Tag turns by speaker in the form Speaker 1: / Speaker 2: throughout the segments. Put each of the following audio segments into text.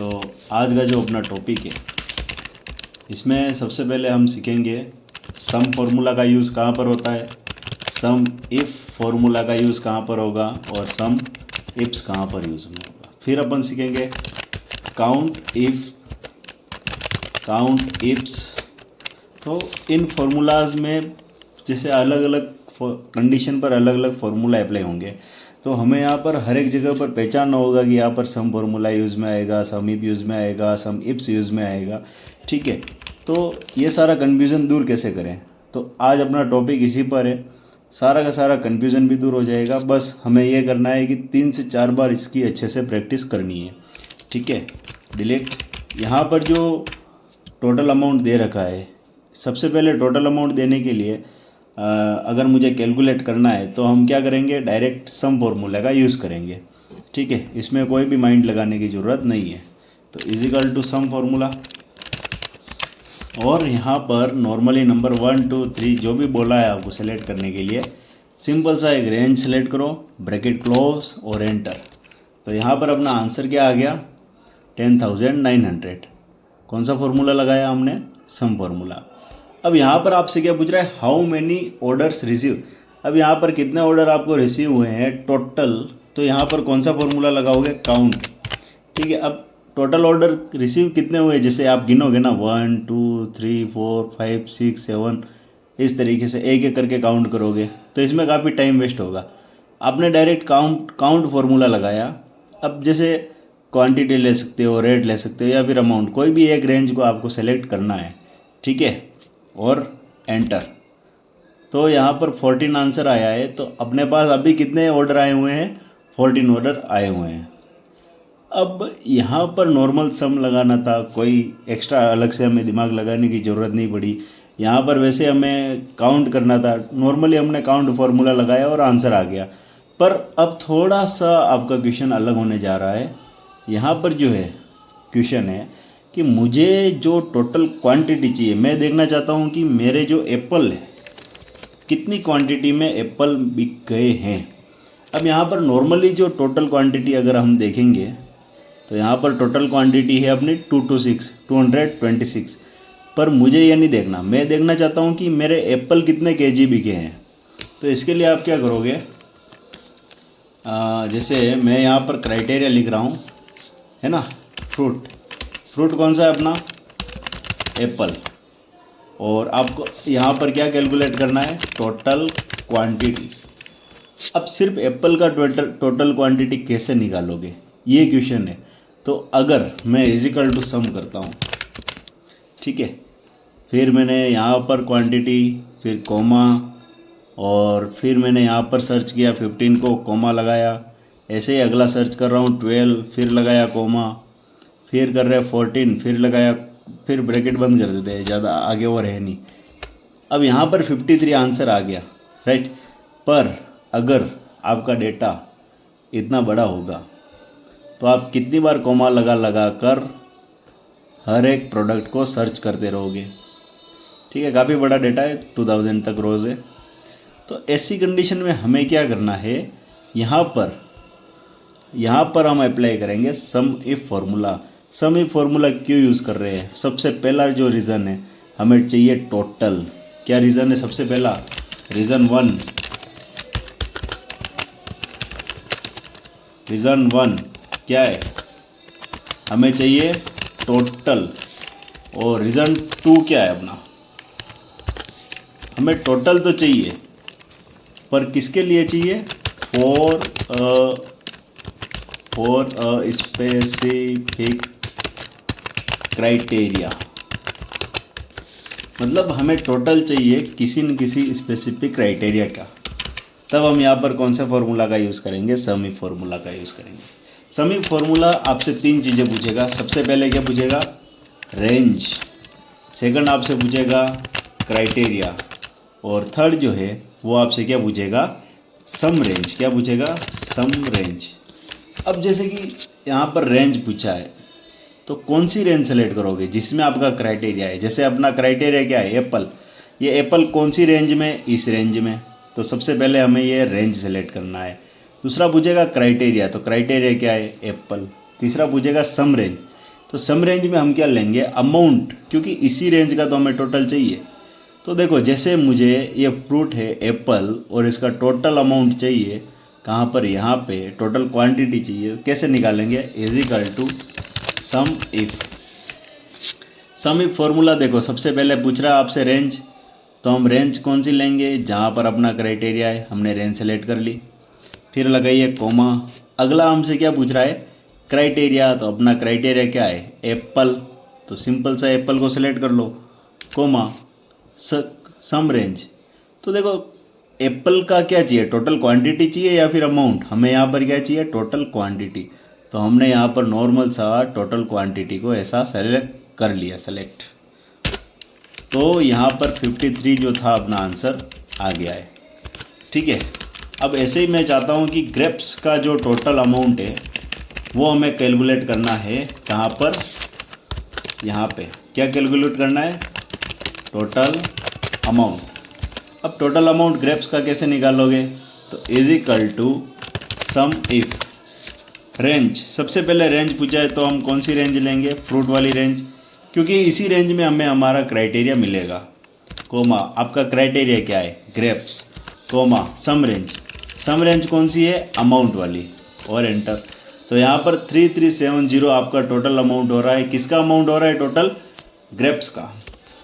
Speaker 1: तो आज का जो अपना टॉपिक है इसमें सबसे पहले हम सीखेंगे सम फार्मूला का यूज़ कहाँ पर होता है, सम इफ़ फार्मूला का यूज़ कहाँ पर होगा और सम इफ्स कहाँ पर यूज़ में होगा। फिर अपन सीखेंगे काउंट इफ्स। तो इन फार्मूलाज में जैसे अलग अलग कंडीशन पर अलग अलग फार्मूला अप्लाई होंगे, तो हमें यहाँ पर हर एक जगह पर पहचानना होगा कि यहाँ पर सम फार्मूला यूज़ में आएगा, सम इफ यूज़ में आएगा, सम इफ्स यूज़ में आएगा। ठीक है, तो ये सारा कन्फ्यूज़न दूर कैसे करें, तो आज अपना टॉपिक इसी पर है। सारा का सारा कन्फ्यूज़न भी दूर हो जाएगा। बस हमें ये करना है कि 3 से 4 बार इसकी अच्छे से प्रैक्टिस करनी है। ठीक है, डिलीट। यहाँ पर जो टोटल अमाउंट दे रखा है, सबसे पहले टोटल अमाउंट देने के लिए अगर मुझे कैलकुलेट करना है तो हम क्या करेंगे, डायरेक्ट सम फार्मूला का यूज़ करेंगे। ठीक है, इसमें कोई भी माइंड लगाने की ज़रूरत नहीं है। तो इजिकल टू सम फार्मूला, और यहाँ पर नॉर्मली नंबर 1 2 3 जो भी बोला है आपको सेलेक्ट करने के लिए, सिंपल सा एक रेंज सेलेक्ट करो, ब्रैकेट क्लोज और एंटर। तो यहाँ पर अपना आंसर क्या आ गया, 10,900। कौन सा फार्मूला लगाया हमने, सम फार्मूला। अब यहाँ पर आपसे क्या पूछ रहा है, हाउ मेनी ऑर्डर्स रिसीव। अब यहाँ पर कितने ऑर्डर आपको रिसीव हुए हैं टोटल, तो यहाँ पर कौन सा फार्मूला लगाओगे, काउंट। ठीक है, अब टोटल ऑर्डर रिसीव कितने हुए, जैसे आप गिनोगे ना 1 2 3 4 5 6 7, इस तरीके से एक एक करके काउंट करोगे तो इसमें काफ़ी टाइम वेस्ट होगा। आपने डायरेक्ट काउंट फार्मूला लगाया। अब जैसे क्वांटिटी ले सकते हो, रेट ले सकते हो, या फिर अमाउंट, कोई भी एक रेंज को आपको सेलेक्ट करना है। ठीक है, और एंटर। तो यहाँ पर 14 आंसर आया है। तो अपने पास अभी कितने ऑर्डर आए हुए हैं, 14 ऑर्डर आए हुए हैं। अब यहाँ पर नॉर्मल सम लगाना था, कोई एक्स्ट्रा अलग से हमें दिमाग लगाने की ज़रूरत नहीं पड़ी। यहाँ पर वैसे हमें काउंट करना था, नॉर्मली हमने काउंट फार्मूला लगाया और आंसर आ गया। पर अब थोड़ा सा आपका क्वेश्चन अलग होने जा रहा है। यहाँ पर जो है क्वेश्चन है कि मुझे जो टोटल क्वांटिटी चाहिए, मैं देखना चाहता हूँ कि मेरे जो एप्पल है कितनी क्वांटिटी में एप्पल बिक गए हैं। अब यहाँ पर नॉर्मली जो टोटल क्वांटिटी अगर हम देखेंगे तो यहाँ पर टोटल क्वांटिटी है अपनी 226, पर मुझे ये नहीं देखना, मैं देखना चाहता हूँ कि मेरे एप्पल कितने केजी बिके हैं। तो इसके लिए आप क्या करोगे, जैसे मैं यहाँ पर क्राइटेरिया लिख रहा हूँ, है ना, फ्रूट कौन सा है अपना, एप्पल। और आपको यहाँ पर क्या कैलकुलेट करना है, टोटल क्वांटिटी। अब सिर्फ एप्पल का टोटल क्वांटिटी कैसे निकालोगे, ये क्वेश्चन है। तो अगर मैं इजिकल टू सम करता हूँ, ठीक है, फिर मैंने यहाँ पर क्वांटिटी, फिर कोमा, और फिर मैंने यहाँ पर सर्च किया 15 को, कोमा लगाया। ऐसे ही अगला सर्च कर रहा हूँ 12, फिर लगाया कोमा, फिर कर रहे 14, फिर लगाया, फिर ब्रैकेट बंद कर देते हैं, ज़्यादा आगे और है नहीं। अब यहाँ पर 53 आंसर आ गया, राइट। पर अगर आपका डेटा इतना बड़ा होगा तो आप कितनी बार कोमा लगा कर हर एक प्रोडक्ट को सर्च करते रहोगे। ठीक है, काफ़ी बड़ा डेटा है, 2000 तक रोज़ है। तो ऐसी कंडीशन में हमें क्या करना है, यहाँ पर हम अप्लाई करेंगे sum if formula. Sum if formula क्यों यूज़ कर रहे हैं, सबसे पहला जो रीज़न है, हमें चाहिए टोटल। क्या रीज़न है, सबसे पहला रीज़न वन क्या है, हमें चाहिए टोटल। और रीज़न 2 क्या है अपना, हमें टोटल तो चाहिए, पर किसके लिए चाहिए, फॉर अ स्पेसिफिक क्राइटेरिया। मतलब हमें टोटल चाहिए किसी न किसी स्पेसिफिक क्राइटेरिया का। तब हम यहाँ पर कौन सा फार्मूला का यूज़ करेंगे, सम इफ फार्मूला का यूज़ करेंगे। सम इफ फार्मूला आपसे 3 चीज़ें पूछेगा। सबसे पहले क्या पूछेगा, रेंज। सेकंड आपसे पूछेगा क्राइटेरिया। और थर्ड जो है वो आपसे क्या पूछेगा, सम रेंज। क्या पूछेगा, सम रेंज। अब जैसे कि यहाँ पर रेंज पूछा है, तो कौन सी रेंज सेलेक्ट करोगे जिसमें आपका क्राइटेरिया है। जैसे अपना क्राइटेरिया क्या है, एप्पल। ये एप्पल कौन सी रेंज में, इस रेंज में। तो सबसे पहले हमें ये रेंज सेलेक्ट करना है। दूसरा पूछेगा क्राइटेरिया, तो क्राइटेरिया क्या है, एप्पल। तीसरा पूछेगा सम रेंज, तो सम रेंज में हम क्या लेंगे, अमाउंट, क्योंकि इसी रेंज का तो हमें टोटल चाहिए। तो देखो जैसे मुझे ये फ्रूट है एप्पल और इसका टोटल अमाउंट चाहिए, कहाँ पर, यहाँ पे टोटल क्वांटिटी चाहिए, कैसे निकालेंगे, is equal to sum if formula. देखो सबसे पहले पूछ रहा है आपसे रेंज, तो हम रेंज कौन सी लेंगे, जहाँ पर अपना क्राइटेरिया है, हमने रेंज सेलेक्ट कर ली। फिर लगाइए कोमा। अगला हमसे क्या पूछ रहा है, क्राइटेरिया, तो अपना क्राइटेरिया क्या है, एप्पल, तो सिंपल सा एप्पल को सिलेक्ट कर लो, कोमा सम रेंज। तो देखो एप्पल का क्या चाहिए, टोटल क्वांटिटी चाहिए या फिर अमाउंट, हमें यहाँ पर क्या चाहिए, टोटल क्वांटिटी। तो हमने यहाँ पर नॉर्मल सा टोटल क्वांटिटी को ऐसा सेलेक्ट कर लिया, सेलेक्ट। तो यहाँ पर 53 जो था अपना आंसर आ गया है। ठीक है, अब ऐसे ही मैं चाहता हूँ कि ग्रेप्स का जो टोटल अमाउंट है वो हमें कैलकुलेट करना है, कहाँ पर, यहाँ पे क्या कैलकुलेट करना है, टोटल अमाउंट। अब टोटल अमाउंट ग्रेप्स का कैसे निकालोगे, तो is equal to sum if range. सबसे पहले रेंज पूछा है तो हम कौन सी रेंज लेंगे, फ्रूट वाली रेंज, क्योंकि इसी रेंज में हमें हमारा क्राइटेरिया मिलेगा, कोमा आपका क्राइटेरिया क्या है, ग्रेप्स, कोमा सम रेंज कौन सी है, अमाउंट वाली, और एंटर। तो यहाँ पर 3370 आपका टोटल अमाउंट हो रहा है, किसका अमाउंट हो रहा है, टोटल ग्रेप्स का।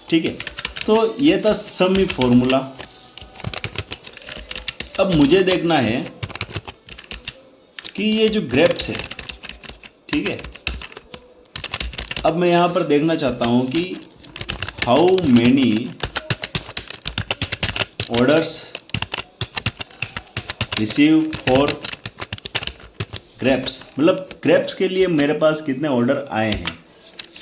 Speaker 1: ठीक है, तो ये था सम इफ फॉर्मूला। अब मुझे देखना है कि ये जो ग्रेप्स है, ठीक है, अब मैं यहाँ पर देखना चाहता हूँ कि how many orders receive for grapes, मतलब ग्रेप्स के लिए मेरे पास कितने ऑर्डर आए हैं।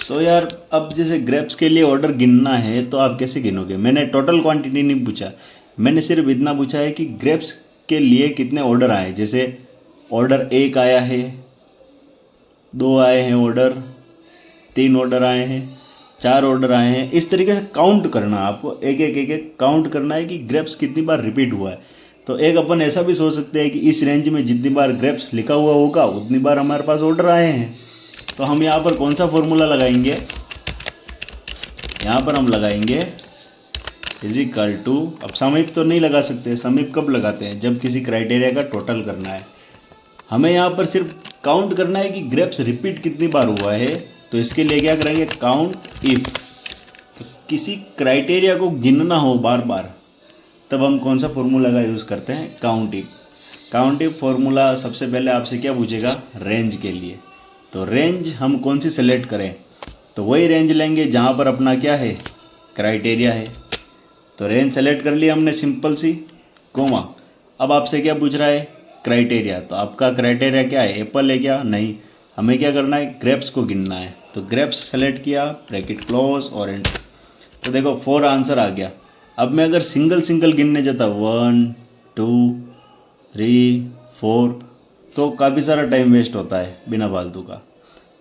Speaker 1: तो यार अब जैसे ग्रेप्स के लिए ऑर्डर गिनना है तो आप कैसे गिनोगे, मैंने टोटल क्वांटिटी नहीं पूछा, मैंने सिर्फ इतना पूछा है कि ग्रेप्स के लिए कितने ऑर्डर आए। जैसे ऑर्डर 1 आया है, 2 आए हैं ऑर्डर, 3 ऑर्डर आए हैं, 4 ऑर्डर आए हैं, इस तरीके से काउंट करना, आपको एक एक काउंट करना है कि ग्रेप्स कितनी बार रिपीट हुआ है। तो एक अपन ऐसा भी सोच सकते हैं कि इस रेंज में जितनी बार ग्रेप्स लिखा हुआ होगा उतनी बार हमारे पास ऑर्डर आए हैं। तो हम यहाँ पर कौन सा फॉर्मूला लगाएंगे, यहाँ पर हम लगाएंगे इज इक्वल टू, अब समीप तो नहीं लगा सकते, समीप कब लगाते हैं, जब किसी क्राइटेरिया का टोटल करना है। हमें यहाँ पर सिर्फ काउंट करना है कि ग्रेप्स रिपीट कितनी बार हुआ है, तो इसके लिए क्या करेंगे, काउंट इफ। तो किसी क्राइटेरिया को गिनना हो बार बार तब हम कौन सा फॉर्मूला का यूज़ करते हैं, काउंट इफ फॉर्मूला। सबसे पहले आपसे क्या पूछेगा, रेंज के लिए। तो रेंज हम कौन सी सेलेक्ट करें, तो वही रेंज लेंगे जहाँ पर अपना क्या है, क्राइटेरिया है। तो रेंज सेलेक्ट कर लिया हमने सिंपल सी, कोमा। अब आपसे क्या पूछ रहा है, क्राइटेरिया। तो आपका क्राइटेरिया क्या है, एप्पल है क्या, नहीं, हमें क्या करना है, ग्रेप्स को गिनना है। तो ग्रेप्स सेलेक्ट किया, ब्रैकेट क्लोज और एंटर। तो देखो 4 आंसर आ गया। अब मैं अगर सिंगल गिनने जाता 1 2 3 4 तो काफ़ी सारा टाइम वेस्ट होता है बिना फालतू का,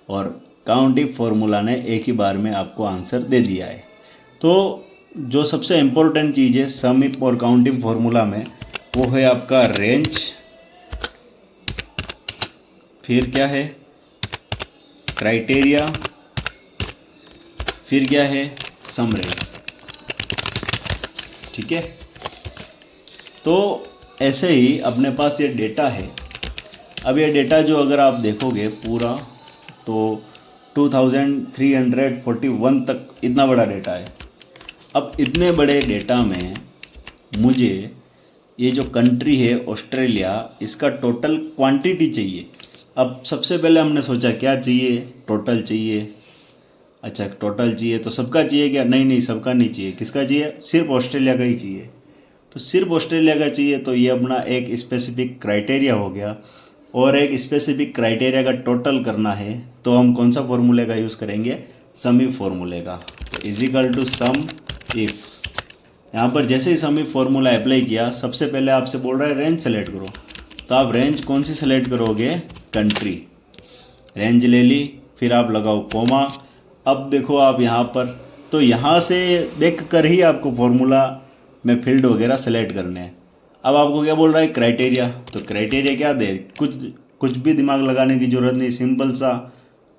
Speaker 1: और काउंट इफ फॉर्मूला ने एक ही बार में आपको आंसर दे दिया है। तो जो सबसे इम्पोर्टेंट चीज़ है सम इफ और काउंट इफ फॉर्मूला में, वो है आपका रेंज, फिर क्या है, क्राइटेरिया, फिर क्या है, सम रेंज। ठीक है, तो ऐसे ही अपने पास ये डेटा है। अब ये डेटा जो अगर आप देखोगे पूरा तो 2341 तक इतना बड़ा डेटा है। अब इतने बड़े डेटा में मुझे ये जो कंट्री है ऑस्ट्रेलिया, इसका टोटल क्वांटिटी चाहिए। अब सबसे पहले हमने सोचा क्या चाहिए, टोटल चाहिए। अच्छा टोटल चाहिए तो सबका चाहिए क्या, नहीं सबका नहीं चाहिए, किसका चाहिए, सिर्फ ऑस्ट्रेलिया का ही चाहिए। तो सिर्फ ऑस्ट्रेलिया का चाहिए, तो ये अपना एक स्पेसिफिक क्राइटेरिया हो गया, और एक स्पेसिफिक क्राइटेरिया का टोटल करना है तो हम कौन सा फॉर्मूले का यूज़ करेंगे, सम इफ फॉर्मूले का। तो is equal to sum if. यहाँ पर जैसे ही सम इफ फॉर्मूला अप्लाई किया, सबसे पहले आपसे बोल रहा है रेंज सेलेक्ट करो। तो आप रेंज कौन सी सेलेक्ट करोगे, कंट्री। रेंज ले ली, फिर आप लगाओ कोमा। अब देखो आप यहाँ पर, तो यहाँ से देख कर ही आपको फॉर्मूला में फील्ड वगैरह सेलेक्ट करने हैं। अब आपको क्या बोल रहा है, क्राइटेरिया। तो क्राइटेरिया क्या दे, कुछ भी दिमाग लगाने की ज़रूरत नहीं, सिंपल सा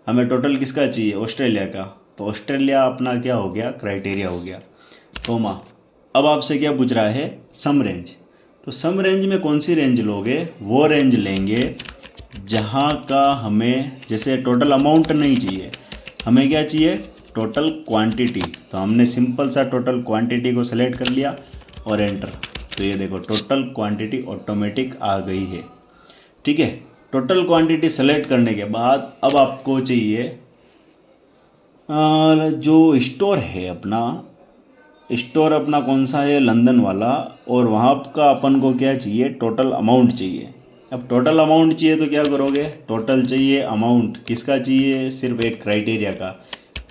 Speaker 1: हमें टोटल किसका चाहिए, ऑस्ट्रेलिया का, तो ऑस्ट्रेलिया अपना क्या हो गया, क्राइटेरिया हो गया, कोमा। अब आपसे क्या पूछ रहा है, सम रेंज। तो सम रेंज में कौन सी रेंज लोगे, वो रेंज लेंगे जहाँ का हमें, जैसे टोटल अमाउंट नहीं चाहिए, हमें क्या चाहिए, टोटल क्वांटिटी। तो हमने सिंपल सा टोटल क्वांटिटी को सेलेक्ट कर लिया और एंटर। तो ये देखो टोटल क्वांटिटी ऑटोमेटिक आ गई है, ठीक है। टोटल क्वांटिटी सेलेक्ट करने के बाद अब आपको चाहिए जो स्टोर है अपना, स्टोर अपना कौन सा है, लंदन वाला, और वहाँ का अपन को क्या चाहिए, टोटल अमाउंट चाहिए। अब टोटल अमाउंट चाहिए तो क्या करोगे, टोटल चाहिए अमाउंट किसका चाहिए, सिर्फ एक क्राइटेरिया का।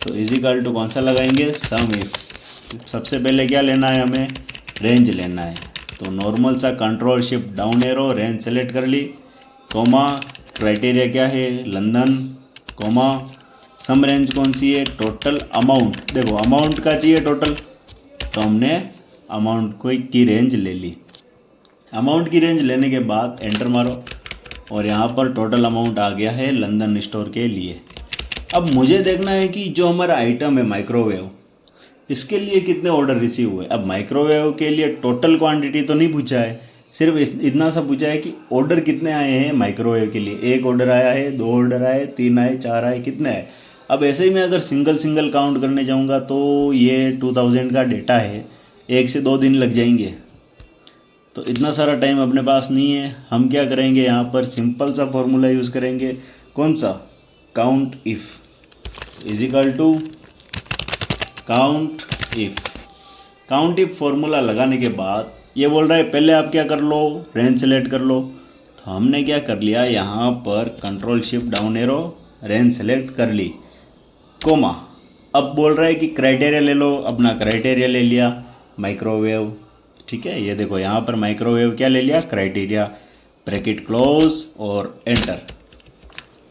Speaker 1: तो इजिकल टू कौन सा लगाएंगे, सम इफ। सबसे पहले क्या लेना है हमें, रेंज लेना है। तो नॉर्मल सा control shift down arrow, range select कर ली, कोमा, क्राइटेरिया क्या है, लंदन, कोमा, सम रेंज कौन सी है, टोटल अमाउंट। देखो अमाउंट का चाहिए टोटल, तो हमने अमाउंट को की रेंज ले ली। अमाउंट की रेंज लेने के बाद एंटर मारो और यहाँ पर टोटल अमाउंट आ गया है लंदन स्टोर के लिए। अब मुझे देखना है कि जो हमारा आइटम है माइक्रोवेव, इसके लिए कितने ऑर्डर रिसीव हुए। अब माइक्रोवेव के लिए टोटल क्वांटिटी तो नहीं पूछा है, सिर्फ इतना सा पूछा है कि ऑर्डर कितने आए हैं माइक्रोवेव के लिए। 1 ऑर्डर आया है, 2 ऑर्डर आए, 3 आए, 4 आए, कितने आए। अब ऐसे ही मैं अगर सिंगल सिंगल काउंट करने जाऊंगा तो ये 2000 का डेटा है, 1 से 2 दिन लग जाएंगे। तो इतना सारा टाइम अपने पास नहीं है। हम क्या करेंगे, यहाँ पर सिंपल सा फॉर्मूला यूज़ करेंगे, कौन सा, count if is equal to count if. Count if formula लगाने के बाद ये बोल रहा है पहले आप क्या कर लो, रेंज सेलेक्ट कर लो। तो हमने क्या कर लिया, यहाँ पर control shift down arrow, range select कर ली, कोमा। अब बोल रहा है कि क्राइटेरिया ले लो, अपना क्राइटेरिया ले लिया माइक्रोवेव, ठीक है। ये देखो यहाँ पर माइक्रोवेव क्या ले लिया, क्राइटेरिया, ब्रैकेट क्लोज और एंटर।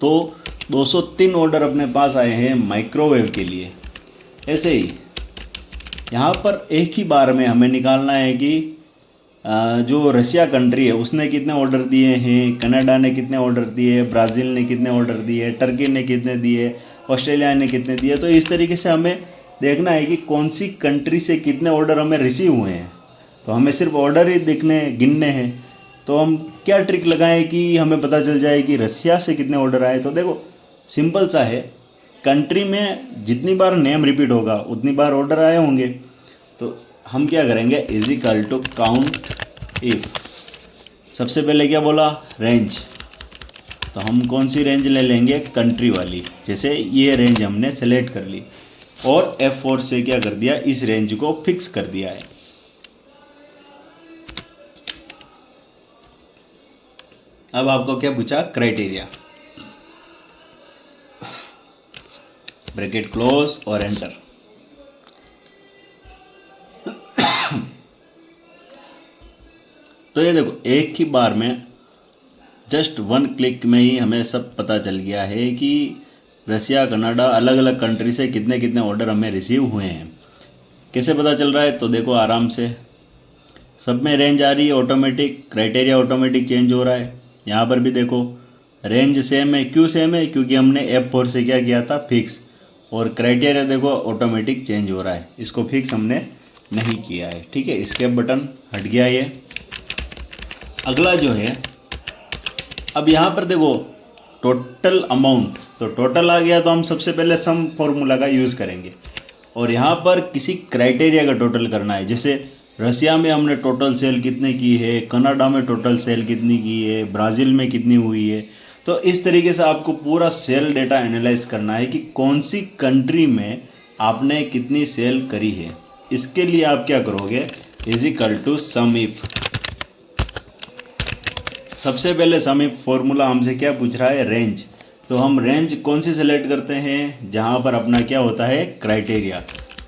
Speaker 1: तो 203 ऑर्डर अपने पास आए हैं माइक्रोवेव के लिए। ऐसे ही यहाँ पर एक ही बार में हमें निकालना है कि जो रशिया कंट्री है उसने कितने ऑर्डर दिए हैं, कनाडा ने कितने ऑर्डर दिए, ब्राज़ील ने कितने ऑर्डर दिए, टर्की ने कितने दिए, ऑस्ट्रेलिया ने कितने दिए। तो इस तरीके से हमें देखना है कि कौन सी कंट्री से कितने ऑर्डर हमें रिसीव हुए हैं। तो हमें सिर्फ ऑर्डर ही गिनने हैं। तो हम क्या ट्रिक लगाएं कि हमें पता चल जाए कि रशिया से कितने ऑर्डर आए। तो देखो सिंपल सा है, कंट्री में जितनी बार नेम रिपीट होगा उतनी बार ऑर्डर आए होंगे। तो हम क्या करेंगे, इजिकल टू काउंट इफ। सबसे पहले क्या बोला, रेंज। तो हम कौन सी रेंज ले लेंगे, कंट्री वाली। जैसे ये रेंज हमने सेलेक्ट कर ली और F4 से क्या कर दिया, इस रेंज को फिक्स कर दिया है। अब आपको क्या पूछा, क्राइटेरिया, ब्रैकेट क्लोज और एंटर। तो ये देखो एक ही बार में, जस्ट 1 क्लिक में ही हमें सब पता चल गया है कि रशिया, कनाडा, अलग अलग कंट्री से कितने कितने ऑर्डर हमें रिसीव हुए हैं। कैसे पता चल रहा है, तो देखो आराम से सब में रेंज आ रही है ऑटोमेटिक, क्राइटेरिया ऑटोमेटिक चेंज हो रहा है। यहाँ पर भी देखो रेंज सेम है। क्यों सेम है, क्योंकि हमने F4 से क्या किया था, फिक्स। और क्राइटेरिया देखो ऑटोमेटिक चेंज हो रहा है, इसको फिक्स हमने नहीं किया है, ठीक है। इसके बटन हट गया ये। अगला जो है, अब यहाँ पर देखो टोटल अमाउंट, तो टोटल आ गया तो हम सबसे पहले सम फॉर्मूला का यूज़ करेंगे और यहाँ पर किसी क्राइटेरिया का टोटल करना है। जैसे रशिया में हमने टोटल सेल कितने की है, कनाडा में टोटल सेल कितनी की है, ब्राज़ील में कितनी हुई है। तो इस तरीके से आपको पूरा सेल डेटा एनालाइज करना है कि कौन सी कंट्री में आपने कितनी सेल करी है। इसके लिए आप क्या करोगे, इजिकल टू सम इफ। सबसे पहले सम इफ फॉर्मूला हमसे क्या पूछ रहा है, रेंज। तो हम रेंज कौन सी सेलेक्ट करते हैं, जहाँ पर अपना क्या होता है, क्राइटेरिया।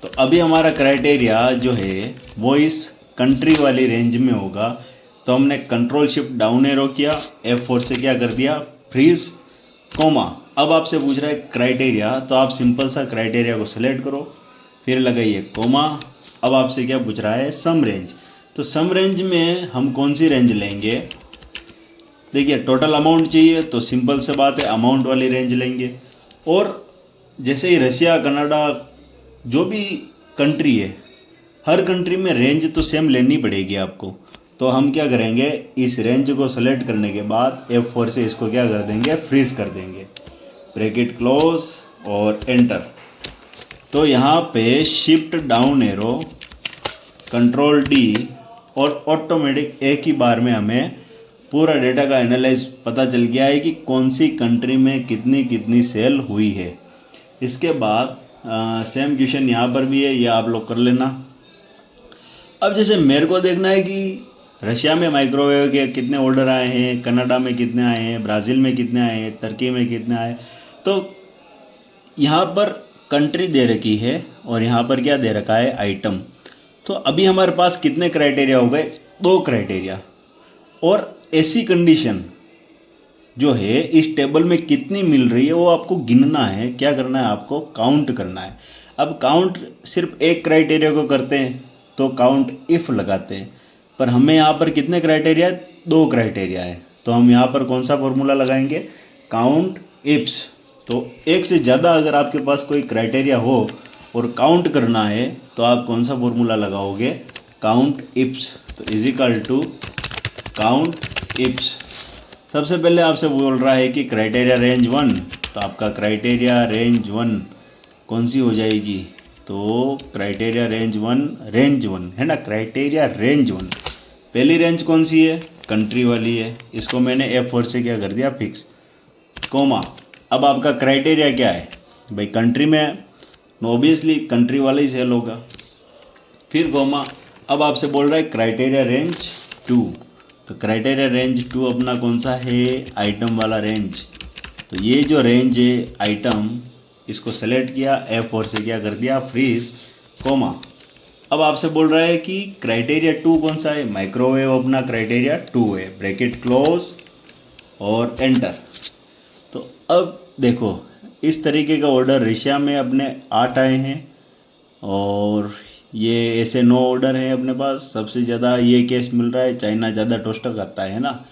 Speaker 1: तो अभी हमारा क्राइटेरिया जो है वो इस कंट्री वाली रेंज में होगा। तो हमने कंट्रोल शिफ्ट डाउन एरो किया, F4 से क्या कर दिया, फ्रीज, कोमा। अब आपसे पूछ रहा है क्राइटेरिया, तो आप सिंपल सा क्राइटेरिया को सिलेक्ट करो, फिर लगाइए कोमा। अब आपसे क्या पूछ रहा है, सम रेंज। तो सम रेंज में हम कौन सी रेंज लेंगे, देखिए टोटल अमाउंट चाहिए तो सिंपल से बात है अमाउंट वाली रेंज लेंगे। और जैसे ही रशिया, कनाडा, जो भी कंट्री है, हर कंट्री में रेंज तो सेम लेनी पड़ेगी आपको। तो हम क्या करेंगे, इस रेंज को सेलेक्ट करने के बाद F4 से इसको क्या कर देंगे, फ्रीज कर देंगे, ब्रैकेट क्लोज और एंटर। तो यहाँ पे shift down arrow, control D और ऑटोमेटिक एक ही बार में हमें पूरा डेटा का एनालाइज पता चल गया है कि कौन सी कंट्री में कितनी कितनी सेल हुई है। इसके बाद सेम क्वेश्चन यहाँ पर भी है, ये आप लोग कर लेना। अब जैसे मेरे को देखना है कि रशिया में माइक्रोवेव के कितने ऑर्डर आए हैं, कनाडा में कितने आए हैं, ब्राज़ील में कितने आए हैं, तुर्की में कितने आए। तो यहाँ पर कंट्री दे रखी है और यहाँ पर क्या दे रखा है, आइटम। तो अभी हमारे पास कितने क्राइटेरिया हो गए, 2 क्राइटेरिया। और ऐसी कंडीशन जो है इस टेबल में कितनी मिल रही है वो आपको गिनना है। क्या करना है, आपको काउंट करना है। अब काउंट सिर्फ एक क्राइटेरिया को करते हैं तो काउंट इफ़ लगाते हैं, पर हमें यहाँ पर कितने क्राइटेरिया, 2 क्राइटेरिया है। तो हम यहाँ पर कौन सा फॉर्मूला लगाएंगे, काउंट इफ्स। तो एक से ज़्यादा अगर आपके पास कोई क्राइटेरिया हो और काउंट करना है तो आप कौन सा फॉर्मूला लगाओगे, काउंट इफ्स। तो is equal to count ifs. सबसे पहले आपसे बोल रहा है कि क्राइटेरिया रेंज 1, तो आपका क्राइटेरिया रेंज 1 कौन सी हो जाएगी, तो क्राइटेरिया रेंज 1 है ना, क्राइटेरिया रेंज 1। पहली रेंज कौन सी है, कंट्री वाली है, इसको मैंने F4 से क्या कर दिया, फिक्स, कोमा। अब आपका क्राइटेरिया क्या है भाई, कंट्री में ऑब्वियसली कंट्री वाला ही सेल होगा, फिर कोमा। अब आपसे बोल रहा है क्राइटेरिया रेंज 2, तो क्राइटेरिया रेंज 2 अपना कौन सा है, आइटम वाला रेंज। तो ये जो रेंज है आइटम, इसको सेलेक्ट किया, F4 से क्या कर दिया, फ्रीज, कोमा। अब आपसे बोल रहा है कि क्राइटेरिया 2 कौन सा है, माइक्रोवेव अपना क्राइटेरिया 2 है, ब्रैकेट क्लोज और एंटर। तो अब देखो इस तरीके का ऑर्डर रशिया में अपने 8 आए हैं और ये ऐसे 9 ऑर्डर है अपने पास। सबसे ज़्यादा ये केस मिल रहा है, चाइना ज़्यादा टोस्टर करता है ना।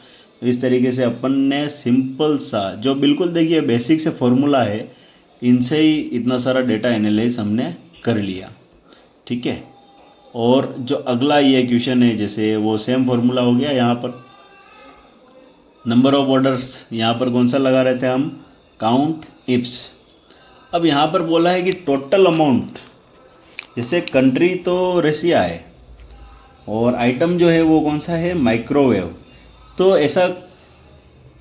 Speaker 1: इस तरीके से अपन ने सिंपल सा, जो बिल्कुल देखिए बेसिक से फॉर्मूला है, इनसे ही इतना सारा डेटा एनालाइज हमने कर लिया, ठीक है। और जो अगला ये क्वेश्चन है, जैसे वो सेम फॉर्मूला हो गया। यहाँ पर नंबर ऑफ ऑर्डर्स, यहाँ पर कौन सा लगा रहे थे हम, काउंट इफ्स। अब यहाँ पर बोला है कि टोटल अमाउंट, जैसे कंट्री तो रशिया है और आइटम जो है वो कौन सा है, माइक्रोवेव। तो ऐसा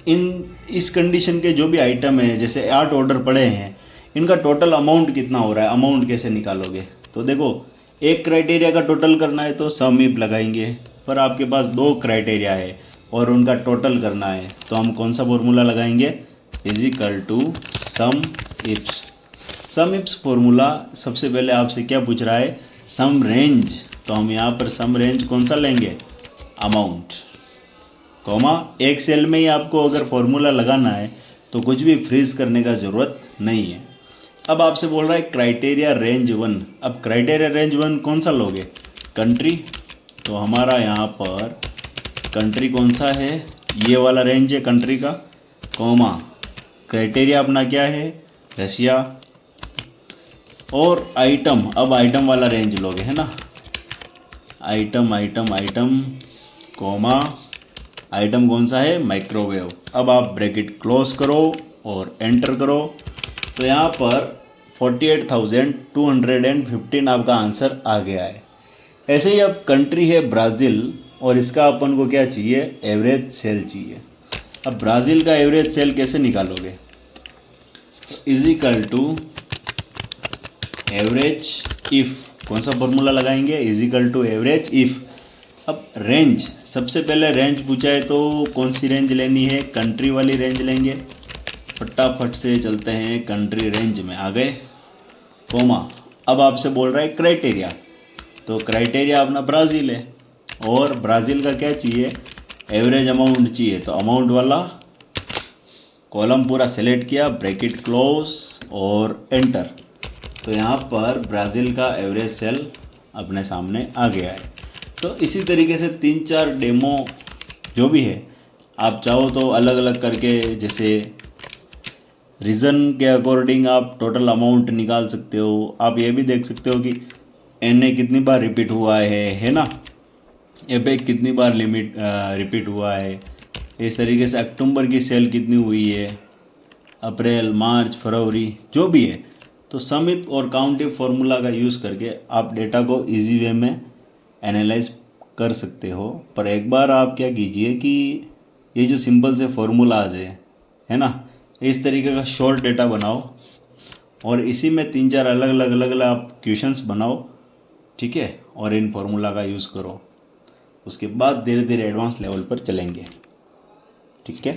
Speaker 1: इस कंडीशन के जो भी आइटम है, जैसे 8 ऑर्डर पड़े हैं, इनका टोटल अमाउंट कितना हो रहा है, अमाउंट कैसे निकालोगे। तो देखो एक क्राइटेरिया का टोटल करना है तो सम इफ लगाएंगे, पर आपके पास 2 क्राइटेरिया है और उनका टोटल करना है, तो हम कौन सा फॉर्मूला लगाएंगे, is equal to sum ifs. Sum ifs formula सबसे पहले आपसे क्या पूछ रहा है, सम रेंज। तो हम यहाँ पर सम रेंज कौन सा लेंगे, अमाउंट, कॉमा। एक सेल में ही आपको अगर फॉर्मूला लगाना है तो कुछ भी फ्रीज करने का ज़रूरत नहीं है। अब आपसे बोल रहा है क्राइटेरिया रेंज 1। अब क्राइटेरिया रेंज 1 कौन सा लोगे, कंट्री। तो हमारा यहाँ पर कंट्री कौन सा है, ये वाला रेंज है कंट्री का, कॉमा। क्राइटेरिया अपना क्या है, रशिया। और आइटम, अब आइटम वाला रेंज लोगे, है ना, item item item, comma, item कौन सा है, माइक्रोवेव। अब आप ब्रैकेट क्लोज करो और एंटर करो। तो यहाँ पर 48,215 आपका आंसर आ गया है। ऐसे ही अब कंट्री है ब्राज़ील और इसका अपन को क्या चाहिए, एवरेज सेल चाहिए। अब ब्राज़ील का एवरेज सेल कैसे निकालोगे, तो is equal to average if, कौन सा फॉर्मूला लगाएंगे, is equal to average if. अब रेंज, सबसे पहले रेंज पूछा है तो कौन सी रेंज लेनी है, कंट्री वाली रेंज लेंगे। फटाफट से चलते हैं, कंट्री रेंज में आ गए, कोमा। अब आपसे बोल रहा है क्राइटेरिया, तो क्राइटेरिया अपना ब्राज़ील है और ब्राज़ील का क्या चाहिए, एवरेज अमाउंट चाहिए। तो अमाउंट वाला कॉलम पूरा सेलेक्ट किया, ब्रैकेट क्लोज और एंटर। तो यहाँ पर ब्राज़ील का एवरेज सेल अपने सामने आ गया है। तो इसी तरीके से 3-4 डेमो जो भी है, आप चाहो तो अलग अलग करके, जैसे रीज़न के अकॉर्डिंग आप टोटल अमाउंट निकाल सकते हो। आप ये भी देख सकते हो कि एन ए कितनी बार रिपीट हुआ है ना, एपेक कितनी बार रिपीट हुआ है। इस तरीके से अक्टूबर की सेल कितनी हुई है, अप्रैल, मार्च, फरवरी, जो भी है। तो सम इफ और काउंट इफ फॉर्मूला का यूज़ करके आप डेटा को इजी वे में एनालाइज कर सकते हो। पर एक बार आप क्या कीजिए कि ये जो सिंपल से फॉर्मूलाज है ना, इस तरीके का शॉर्ट डेटा बनाओ और इसी में 3-4 अलग अलग आप क्वेश्चंस बनाओ, ठीक है, और इन फार्मूला का यूज़ करो। उसके बाद धीरे धीरे एडवांस लेवल पर चलेंगे, ठीक है।